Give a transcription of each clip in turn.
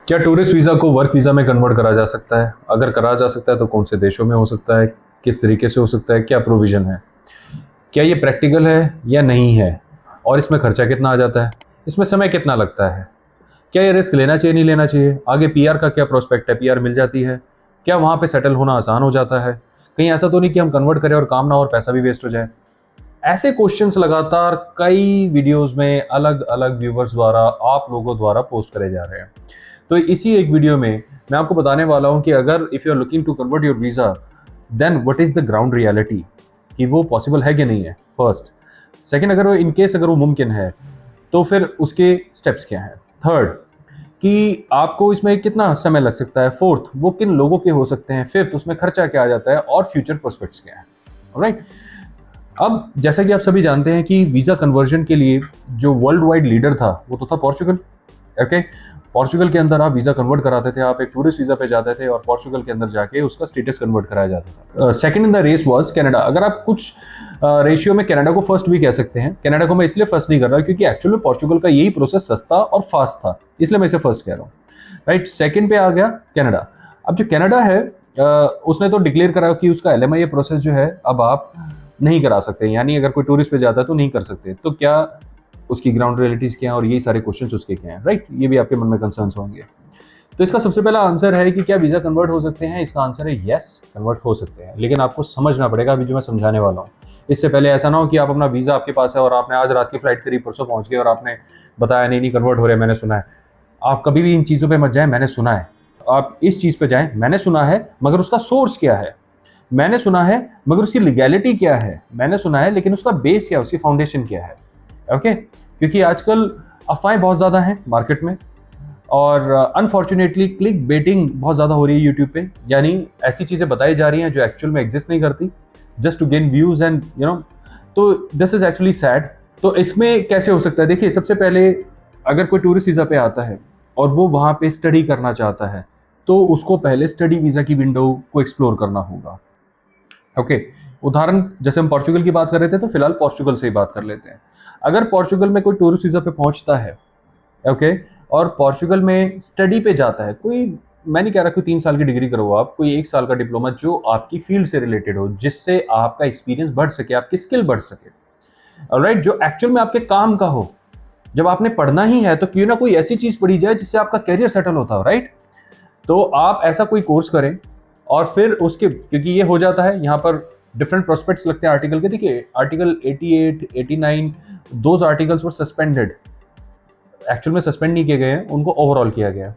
क्या tourist visa को work visa में कन्वर्ट करा जा सकता है? अगर करा जा सकता है तो कौन से देशों में हो सकता है? किस तरीके से हो सकता है? क्या प्रोविज़न है? क्या ये प्रैक्टिकल है या नहीं है? और इसमें खर्चा कितना आ जाता है? इसमें समय कितना लगता है? क्या ये रिस्क लेना चाहिए, नहीं लेना चाहिए? आगे पीआर का क्या प्रोस्पेक्ट है? पीआर मिल जाती है? क्या वहाँ पे सेटल होना आसान हो जाता है? कहीं ऐसा तो नहीं कि हम कन्वर्ट करें और काम ना हो और पैसा भी वेस्ट हो जाए? ऐसे क्वेश्चंस लगातार कई वीडियोस में अलग अलग व्यूवर्स द्वारा, आप लोगों द्वारा पोस्ट करे जा रहे हैं। तो इसी एक वीडियो में मैं आपको बताने वाला हूं कि अगर if you are looking to convert your visa, then what is the ground reality, कि वो पॉसिबल है कि नहीं है, फर्स्ट। सेकंड, अगर वो इनकेस अगर वो मुमकिन है तो फिर उसके स्टेप्स क्या हैं। थर्ड, कि आपको इसमें कितना समय लग सकता है। फोर्थ, वो किन लोगों के हो सकते हैं। फिफ्थ, उसमें खर्चा क्या आ जाता है और फ्यूचर प्रोस्पेक्ट्स क्या है। ऑलराइट, अब जैसा कि आप सभी जानते हैं कि वीज़ा कन्वर्जन के लिए जो वर्ल्ड वाइड लीडर था वो तो था पोर्चुगल। ओके, पोर्चुगल के अंदर आप वीज़ा कन्वर्ट कराते थे, आप एक टूरिस्ट वीज़ा पे जाते थे और पोर्चुगल के अंदर जाके उसका स्टेटस कन्वर्ट कराया जाता था। Second in the race was Canada. अगर आप कुछ रेशियो में कनाडा को फर्स्ट भी कह सकते हैं। कनाडा को मैं इसलिए फर्स्ट नहीं कर रहा क्योंकि एक्चुअल में पोर्चुगल का यही प्रोसेस सस्ता और फास्ट था, इसलिए मैं इसे फर्स्ट कह रहा हूँ। राइट, सेकंड पे आ गया कनाडा। अब जो कनाडा है उसने तो डिक्लेयर करा कि उसका LMIA प्रोसेस जो है अब आप नहीं करा सकते, यानी अगर कोई टूरिस्ट पे जाता है तो नहीं कर सकते। तो क्या उसकी ग्राउंड रियलिटीज क्या है और यही सारे क्वेश्चंस उसके क्या हैं, राइट, ये भी आपके मन में कंसर्न्स होंगे। तो इसका सबसे पहला आंसर है कि क्या वीज़ा कन्वर्ट हो सकते हैं। इसका आंसर है यस, कन्वर्ट हो सकते हैं, लेकिन आपको समझना पड़ेगा अभी जो मैं समझाने वाला हूँ। इससे पहले ऐसा ना हो कि आप अपना वीज़ा आपके पास है और आपने आज रात की फ्लाइट करी, परसों पहुंच गए और आपने बताया नहीं नहीं कन्वर्ट हो रहे, मैंने सुना है। आप कभी भी इन चीज़ों पर मत जाए, मैंने सुना है। आप इस चीज़ पर जाएँ, मैंने सुना है, मगर उसका सोर्स क्या है, मैंने सुना है मगर उसकी लीगैलिटी क्या है, मैंने सुना है लेकिन उसका बेस क्या है, उसकी फाउंडेशन क्या है। ओके, क्योंकि आजकल अफवाहें बहुत ज़्यादा हैं मार्केट में और अनफॉर्चुनेटली क्लिक बेटिंग बहुत ज़्यादा हो रही है यूट्यूब पे, यानी ऐसी चीज़ें बताई जा रही हैं जो एक्चुअल में एग्जिस्ट नहीं करती, just to gain views and you know. तो दिस इज एक्चुअली सैड। तो इसमें कैसे हो सकता है, देखिए, सबसे पहले अगर कोई टूरिस्ट वीज़ा पे आता है और वो वहाँ पे स्टडी करना चाहता है तो उसको पहले स्टडी वीज़ा की विंडो को एक्सप्लोर करना होगा। ओके, उदाहरण जैसे हम पोर्चुगल की बात कर रहे थे तो फिलहाल पोर्चुगल से ही बात कर लेते हैं। अगर पोर्चुगल में कोई टूरिस्ट वीज़ा पे पहुंचता है, ओके, और पोर्चुगल में स्टडी पे जाता है, कोई, मैं नहीं कह रहा कोई 3 साल की डिग्री करो आप, कोई 1 साल का डिप्लोमा जो आपकी फील्ड से रिलेटेड हो, जिससे आपका एक्सपीरियंस बढ़ सके, आपकी स्किल बढ़ सके, ऑलराइट, जो एक्चुअल में आपके काम का हो। जब आपने पढ़ना ही है तो क्यों ना कोई ऐसी चीज़ पढ़ी जाए जिससे आपका करियर सेटल होता हो, राइट। तो आप ऐसा कोई कोर्स करें और फिर उसके, क्योंकि ये हो जाता है यहाँ पर डिफरेंट प्रोस्पेक्ट्स लगते हैं आर्टिकल के। देखिए, article 88, 89, those articles were suspended, actual में सस्पेंड नहीं किए गए हैं, उनको ओवरऑल किया गया,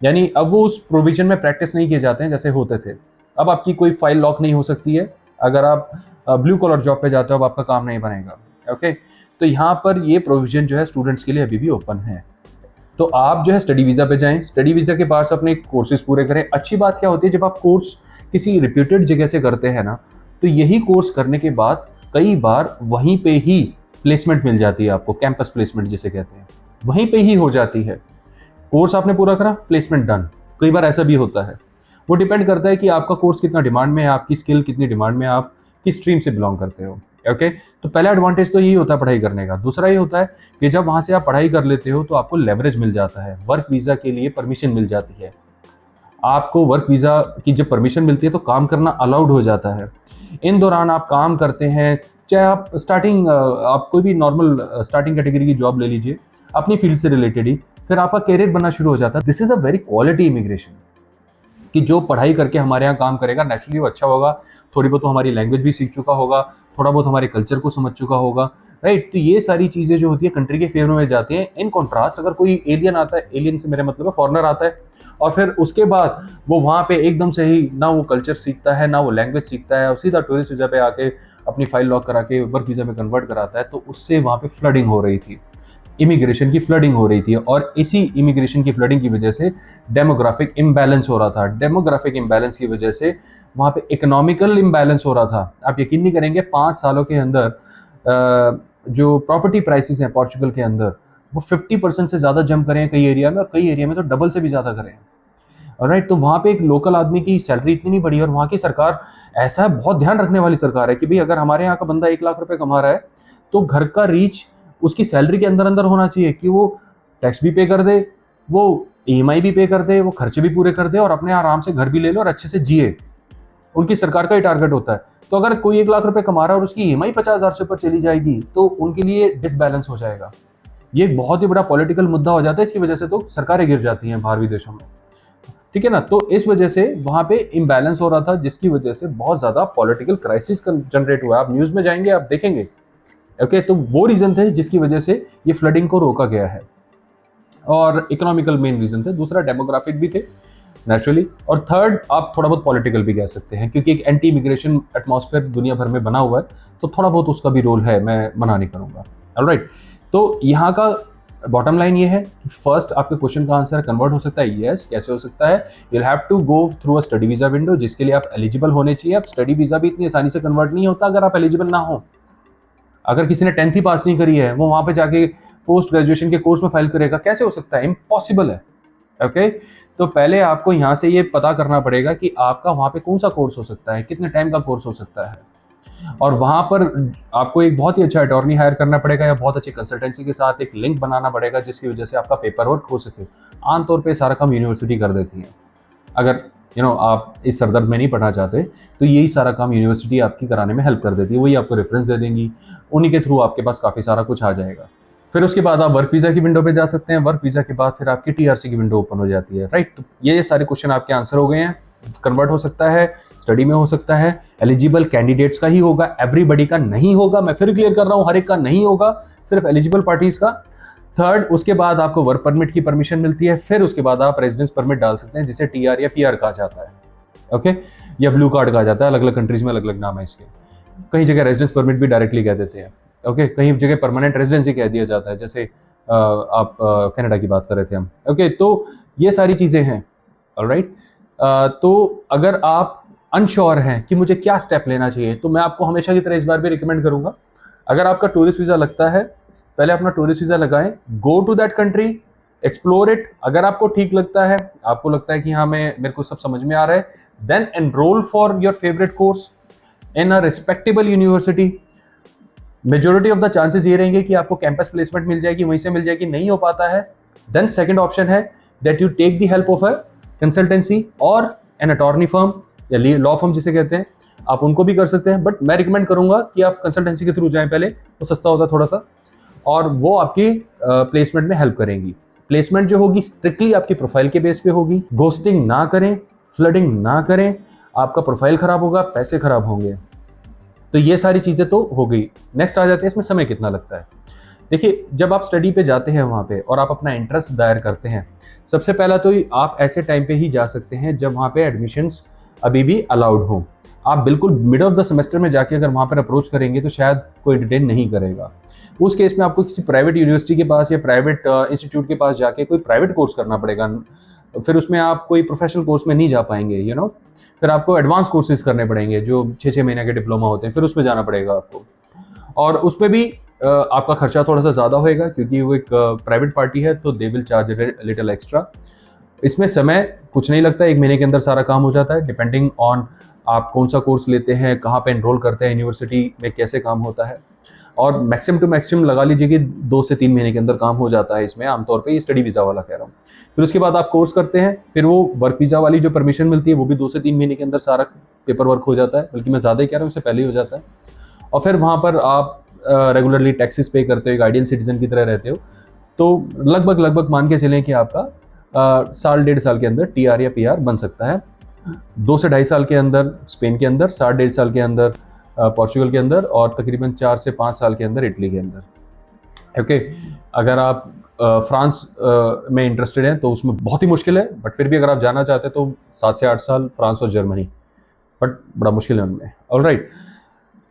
यानी अब वो उस प्रोविजन में प्रैक्टिस नहीं किए जाते हैं जैसे होते थे। अब आपकी कोई फाइल लॉक नहीं हो सकती है, अगर आप ब्लू कॉलर जॉब पे जाते हो अब आपका काम नहीं बनेगा। ओके, तो यहाँ पर ये प्रोविजन जो है स्टूडेंट्स के लिए अभी भी ओपन है। तो आप जो है स्टडी वीज़ा पे जाएं, स्टडी वीज़ा के पास अपने कोर्सेज पूरे करें। अच्छी बात क्या होती है, जब आप कोर्स किसी रिप्यूटेड जगह से करते हैं ना, तो यही कोर्स करने के बाद कई बार वहीं पे ही प्लेसमेंट मिल जाती है आपको, कैंपस प्लेसमेंट जिसे कहते हैं, वहीं पे ही हो जाती है। कोर्स आपने पूरा करा, प्लेसमेंट डन। कई बार ऐसा भी होता है। वो डिपेंड करता है कि आपका कोर्स कितना डिमांड में है, आपकी स्किल कितनी डिमांड में है, आप किस स्ट्रीम से बिलोंग करते हो। ओके, तो पहला एडवांटेज तो यही होता है पढ़ाई करने का। दूसरा ये होता है कि जब वहाँ से आप पढ़ाई कर लेते हो तो आपको लेवरेज मिल जाता है, वर्क वीज़ा के लिए परमिशन मिल जाती है। आपको वर्क वीज़ा की जब परमिशन मिलती है तो काम करना अलाउड हो जाता है। इन दौरान आप काम करते हैं, चाहे आप स्टार्टिंग, आप कोई भी नॉर्मल स्टार्टिंग कैटेगरी की जॉब ले लीजिए अपनी फील्ड से रिलेटेड ही, फिर आपका कैरियर बनना शुरू हो जाता है। This is a very quality immigration, कि जो पढ़ाई करके हमारे यहाँ काम करेगा नेचुरली वो अच्छा होगा, थोड़ी बहुत तो हमारी लैंग्वेज भी सीख चुका होगा, थोड़ा बहुत हमारे कल्चर को समझ चुका होगा, राइट। तो ये सारी चीज़ें जो होती है कंट्री के फेवर में जाती हैं। इन कॉन्ट्रास्ट अगर कोई एलियन आता है, एलियन से मेरा मतलब है फॉरेनर आता है, और फिर उसके बाद वो वहाँ पे एकदम से ही ना वो कल्चर सीखता है ना वो लैंग्वेज सीखता है और सीधा टूरिस्ट वीज़ा पे आके अपनी फाइल लॉक करा के वर्क वीज़ा में कन्वर्ट कराता है, तो उससे वहाँ पे फ्लडिंग हो रही थी, इमिग्रेशन की फ्लडिंग हो रही थी। और इसी इमिग्रेशन की फ्लडिंग की वजह से डेमोग्राफिक इम्बैलेंस हो रहा था। डेमोग्राफिक इम्बैलेंस की वजह से वहाँ पे इकोनॉमिकल इम्बैलेंस हो रहा था। आप यकीन नहीं करेंगे, 5 सालों के अंदर जो प्रॉपर्टी प्राइसेस हैं पोर्चुगल के अंदर, वो 50% से ज़्यादा जंप करे हैं कई एरिया में, और कई एरिया में तो डबल से भी ज़्यादा करे हैं। ऑलराइट, तो वहाँ पे एक लोकल आदमी की सैलरी इतनी नहीं बढ़ी, और वहाँ की सरकार ऐसा बहुत ध्यान रखने वाली सरकार है कि भाई अगर हमारे यहाँ का बंदा 1 लाख रुपए कमा रहा है तो घर का रीच उसकी सैलरी के अंदर अंदर होना चाहिए, कि वो टैक्स भी पे कर दे, वो EMI भी पे कर दे, वो खर्चे भी पूरे कर दे और अपने आराम से घर भी ले लो और अच्छे से जिए। उनकी सरकार का ही टारगेट होता है। तो अगर कोई 1 लाख रुपए कमा रहा है और उसकी EMI 50,000 से ऊपर चली जाएगी तो उनके लिए डिसबैलेंस हो जाएगा। ये एक बहुत ही बड़ा पॉलिटिकल मुद्दा हो जाता है। इसकी वजह से तो सरकारें गिर जाती हैं बाहर विदेशों में, ठीक है ना। तो इस वजह से वहां पे इम्बैलेंस हो रहा था, जिसकी वजह से बहुत ज्यादा पॉलिटिकल क्राइसिस जनरेट हुआ। आप न्यूज में जाएंगे, आप देखेंगे। ओके, तो वो रीजन थे जिसकी वजह से ये फ्लडिंग को रोका गया है। और इकोनॉमिकल मेन रीजन थे, दूसरा डेमोग्राफिक भी थे नेचुरली, और थर्ड आप थोड़ा बहुत पॉलिटिकल भी कह सकते हैं, क्योंकि एक एंटी इमिग्रेशन एटमॉस्फेयर दुनिया भर में बना हुआ है, तो थोड़ा बहुत उसका भी रोल है, मैं मना नहीं करूंगा। ऑलराइट, तो यहाँ का बॉटम लाइन ये है कि फर्स्ट आपके क्वेश्चन का आंसर कन्वर्ट हो सकता है यस। कैसे हो सकता है? You have to go through a study visa window, जिसके लिए आप एलिजिबल होने चाहिए। अब स्टडी वीजा भी इतनी आसानी से कन्वर्ट नहीं होता अगर आप एलिजिबल ना हो। अगर किसी ने 10th ही पास नहीं करी है, वो वहां पे जाके पोस्ट ग्रेजुएशन के कोर्स में फाइल करेगा, कैसे हो सकता है? इम्पॉसिबल है। ओके, तो पहले आपको यहाँ से ये पता करना पड़ेगा कि आपका वहाँ पे कौन सा कोर्स हो सकता है, कितने टाइम का कोर्स हो सकता है, और वहाँ पर आपको एक बहुत ही अच्छा अटॉर्नी हायर करना पड़ेगा या बहुत अच्छी कंसल्टेंसी के साथ एक लिंक बनाना पड़ेगा, जिसकी वजह से आपका पेपर वर्क हो सके। आमतौर पे सारा काम यूनिवर्सिटी कर देती है। अगर आप इस सरदर्द में नहीं पढ़ना चाहते तो यही सारा काम यूनिवर्सिटी आपकी कराने में हेल्प कर देती है। वही आपको रेफरेंस दे देंगी, उन्हीं के थ्रू आपके पास काफ़ी सारा कुछ आ जाएगा। फिर उसके बाद आप वर्क वीज़ा की विंडो पे जा सकते हैं। वर्क वीज़ा के बाद फिर आपकी TRC की विंडो ओपन हो जाती है, राइट। तो ये सारे क्वेश्चन आपके आंसर हो गए हैं। कन्वर्ट हो सकता है, स्टडी में हो सकता है, एलिजिबल कैंडिडेट्स का ही होगा, एवरीबडी का नहीं होगा। मैं फिर क्लियर कर रहा हूँ, हर एक का नहीं होगा, सिर्फ एलिजिबल पार्टीज का। थर्ड, उसके बाद आपको वर्क परमिट की परमिशन मिलती है। फिर उसके बाद आप रेजिडेंस परमिट डाल सकते हैं, जिसे TR या PR कहा जाता है, ओके, या ब्लू कार्ड कहा जाता है। अलग अलग कंट्रीज में अलग अलग नाम है इसके। कई जगह रेजिडेंस परमिट भी डायरेक्टली कह देते हैं, ओके, कहीं जगह परमानेंट रेजिडेंसी कह दिया जाता है, जैसे आप कनाडा की बात कर रहे थे हम, ओके। तो ये सारी चीज़ें हैं, ऑलराइट। तो अगर आप अनश्योर हैं कि मुझे क्या स्टेप लेना चाहिए, तो मैं आपको हमेशा की तरह इस बार भी रिकमेंड करूंगा, अगर आपका टूरिस्ट वीज़ा लगता है, पहले अपना टूरिस्ट वीज़ा लगाएं, go to that country, explore it. अगर आपको ठीक लगता है, आपको लगता है कि हाँ मेरे को सब समझ में आ रहा है, then enroll for your favourite course in a respectable university. Majority of the chances ये रहेंगे कि आपको कैंपस प्लेसमेंट मिल जाएगी, वहीं से मिल जाएगी। नहीं हो पाता है, देन सेकंड ऑप्शन है that you take the help of a consultancy और एन अटॉर्नी फर्म या लॉ फर्म जिसे कहते हैं, आप उनको भी कर सकते हैं। बट मैं रिकमेंड करूंगा कि आप कंसल्टेंसी के थ्रू जाएं पहले, वो सस्ता होता है थोड़ा सा, और वो आपकी प्लेसमेंट में हेल्प करेंगी। प्लेसमेंट जो होगी स्ट्रिक्टली आपकी प्रोफाइल के बेस पे होगी। घोस्टिंग ना करें, फ्लडिंग ना करें, आपका प्रोफाइल खराब होगा, पैसे खराब होंगे। तो ये सारी चीज़ें तो हो गई। नेक्स्ट आ जाते हैं इसमें समय कितना लगता है। देखिए, जब आप स्टडी पे जाते हैं वहाँ पे और आप अपना इंटरेस्ट दायर करते हैं, सबसे पहला तो आप ऐसे टाइम पे ही जा सकते हैं जब वहाँ पे एडमिशन्स अभी भी अलाउड हो। आप बिल्कुल मिड ऑफ द सेमेस्टर में जाके अगर वहाँ पर अप्रोच करेंगे तो शायद कोई डिटेन नहीं करेगा। उस केस में आपको किसी प्राइवेट यूनिवर्सिटी के पास या प्राइवेट इंस्टीट्यूट के पास जाके कोई प्राइवेट कोर्स करना पड़ेगा। फिर उसमें आप कोई प्रोफेशनल कोर्स में नहीं जा पाएंगे, फिर आपको एडवांस कोर्सेज करने पड़ेंगे जो 6-6 महीने के डिप्लोमा होते हैं, फिर उसमें जाना पड़ेगा आपको। और उसमें भी आपका खर्चा थोड़ा सा ज़्यादा होएगा, क्योंकि वो एक प्राइवेट पार्टी है, तो they will charge little extra. इसमें समय कुछ नहीं लगता, 1 महीने के अंदर सारा काम हो जाता है, डिपेंडिंग ऑन आप कौन सा कोर्स लेते हैं, कहाँ पे एनरोल करते हैं, यूनिवर्सिटी में कैसे काम होता है। और मैक्सिमम टू मैक्सिमम लगा लीजिए कि 2 से 3 महीने के अंदर काम हो जाता है इसमें, आमतौर पे। ये स्टडी वीज़ा वाला कह रहा हूँ। फिर उसके बाद आप कोर्स करते हैं, फिर वो वर्क वीज़ा वाली जो परमिशन मिलती है वो भी 2 से 3 महीने के अंदर सारा पेपर वर्क हो जाता है, बल्कि मैं ज़्यादा ही कह रहा हूँ, उससे पहले ही हो जाता है। और फिर वहाँ पर आप रेगुलरली टैक्सेस पे करते हो, एक आइडियल सिटीजन की तरह रहते हो, तो लगभग मान के चलें कि आपका साल 1.5 साल के अंदर TR या PR बन सकता है। 2 से 2.5 साल के अंदर स्पेन के अंदर, 1.5 साल के अंदर पोर्चुगल के अंदर, और तकरीबन 4 से 5 साल के अंदर इटली के अंदर। ओके, अगर आप फ्रांस में इंटरेस्टेड हैं तो उसमें बहुत ही मुश्किल है, बट फिर भी अगर आप जाना चाहते हैं तो 7 से 8 साल फ्रांस और जर्मनी, बट बड़ा मुश्किल है उनमें। ऑलराइट,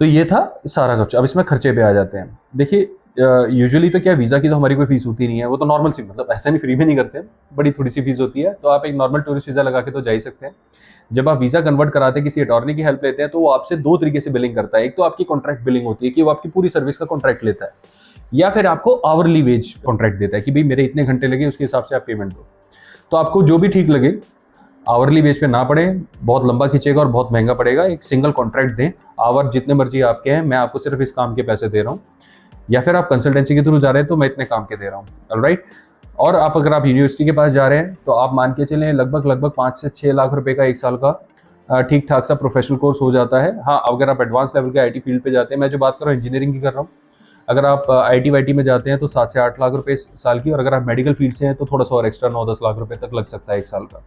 तो ये था सारा खर्चा। अब इसमें खर्चे पे आ जाते हैं। देखिए, यूजुअली तो क्या, वीज़ा की तो हमारी कोई फीस होती नहीं है, वो तो नॉर्मल सी, मतलब ऐसे नहीं फ्री में नहीं करते, बड़ी थोड़ी सी फीस होती है। तो आप एक नॉर्मल टूरिस्ट वीज़ा लगा के तो जा ही सकते हैं। जब आप वीज़ा कन्वर्ट कराते हैं, किसी अटॉर्नी की हेल्प लेते हैं, तो वो आपसे 2 तरीके से बिलिंग करता है। एक तो आपकी कॉन्ट्रैक्ट बिलिंग होती है कि वो आपकी पूरी सर्विस का कॉन्ट्रैक्ट लेता है, या फिर आपको आवरली वेज कॉन्ट्रैक्ट देता है कि भाई मेरे इतने घंटे लगे, उसके हिसाब से आप पेमेंट दो। तो आपको जो भी ठीक लगे, आवरली बेस पे ना पड़े, बहुत लंबा खींचेगा और बहुत महंगा पड़ेगा, एक सिंगल कॉन्ट्रैक्ट दें, आवर जितने मर्जी आपके हैं, मैं आपको सिर्फ इस काम के पैसे दे रहा हूँ। या फिर आप कंसल्टेंसी के थ्रू जा रहे हैं तो मैं इतने काम के दे रहा हूँ, ऑलराइट। और अगर आप यूनिवर्सिटी के पास जा रहे हैं तो आप मान के चलें लगभग 5 से 6 लाख रुपए का 1 साल का ठीक ठाक सा प्रोफेशनल कोर्स हो जाता है। हाँ, अगर आप एडवांस लेवल के आईटी फील्ड पे जाते हैं, मैं जो बात कर रहा हूँ इंजीनियरिंग की कर रहा हूँ, अगर आप आईटी वाईटी में जाते हैं तो 7 से 8 लाख रुपए साल की, और अगर आप मेडिकल फील्ड से हैं तो थोड़ा सा और एक्स्ट्रा 9-10 लाख रुपए तक लग सकता है 1 साल का।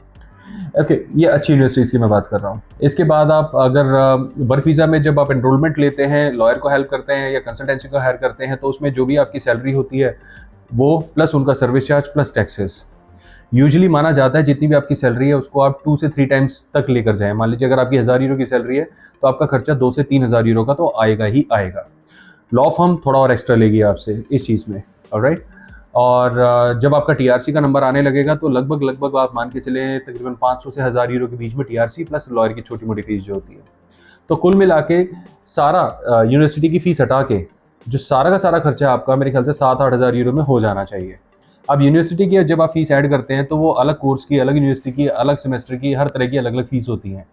ओके, ये अच्छी यूनिवर्सिटीज़ की मैं बात कर रहा हूँ। इसके बाद आप अगर वर्क वीज़ा में जब आप एनरोलमेंट लेते हैं, लॉयर को हेल्प करते हैं या कंसल्टेंसी को हायर करते हैं, तो उसमें जो भी आपकी सैलरी होती है वो प्लस उनका service charge plus taxes, usually माना जाता है जितनी भी आपकी सैलरी है उसको आप 2 से 3 टाइम्स तक लेकर जाएं। मान लीजिए अगर आपकी 1000 यूरो की सैलरी है तो आपका खर्चा 2 से 3000 यूरो का तो आएगा ही आएगा। लॉ फर्म थोड़ा और एक्स्ट्रा लेगी आपसे इस चीज़ में, ऑलराइट। और जब आपका टीआरसी का नंबर आने लगेगा तो लगभग आप मान के चले तकरीबन 500 से 1000 यूरो के बीच में टीआरसी प्लस लॉयर की छोटी मोटी फीस जो होती है। तो कुल मिला के सारा यूनिवर्सिटी की फ़ीस हटा के जो सारा का सारा खर्चा आपका मेरे ख्याल से 7-8 हज़ार यूरो में हो जाना चाहिए। अब यूनिवर्सिटी की जब आप फीस ऐड करते हैं तो वो अलग कोर्स की, अलग यूनिवर्सिटी की, अलग सेमेस्टर की, हर तरह की अलग अलग फीस होती हैं।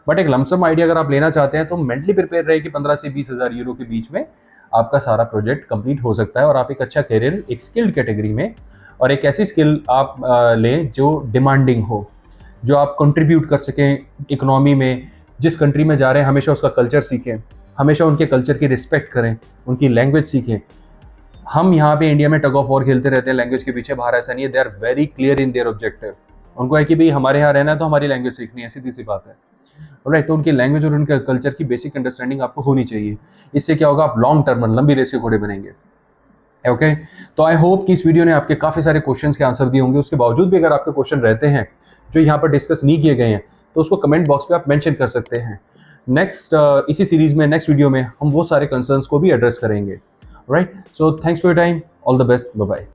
बट एक लमसम आइडिया अगर आप लेना चाहते हैं तो मेंटली प्रिपेयर रहे कि 15 से 20 हज़ार यूरो के बीच में आपका सारा प्रोजेक्ट कंप्लीट हो सकता है और आप एक अच्छा करियर एक स्किल्ड कैटेगरी में और एक ऐसी स्किल आप लें जो डिमांडिंग हो, जो आप कंट्रीब्यूट कर सकें इकोनॉमी में। जिस कंट्री में जा रहे हैं हमेशा उसका कल्चर सीखें, हमेशा उनके कल्चर की रिस्पेक्ट करें, उनकी लैंग्वेज सीखें। हम यहाँ पे इंडिया में टग ऑफ वॉर खेलते रहते हैं लैंग्वेज के पीछे, बाहर ऐसा नहीं है। They are very clear in their objective. उनको है कि भाई हमारे यहाँ रहना है तो हमारी लैंग्वेज सीखनी है, सीधी सी बात है, राइट। तो उनकी लैंग्वेज और उनके कल्चर की बेसिक अंडरस्टैंडिंग आपको होनी चाहिए। इससे क्या होगा, आप लॉन्ग टर्म लंबी रेस के घोड़े बनेंगे। ओके, तो आई होप कि इस वीडियो ने आपके काफ़ी सारे क्वेश्चंस के आंसर दिए होंगे। उसके बावजूद भी अगर आपके क्वेश्चन रहते हैं जो यहाँ पर डिस्कस नहीं किए गए हैं तो उसको कमेंट बॉक्स पे आप मेंशन कर सकते हैं। नेक्स्ट इसी सीरीज में नेक्स्ट वीडियो में हम वो सारे कंसर्न्स को भी एड्रेस करेंगे, right. So thanks for your time, all the best, bye bye.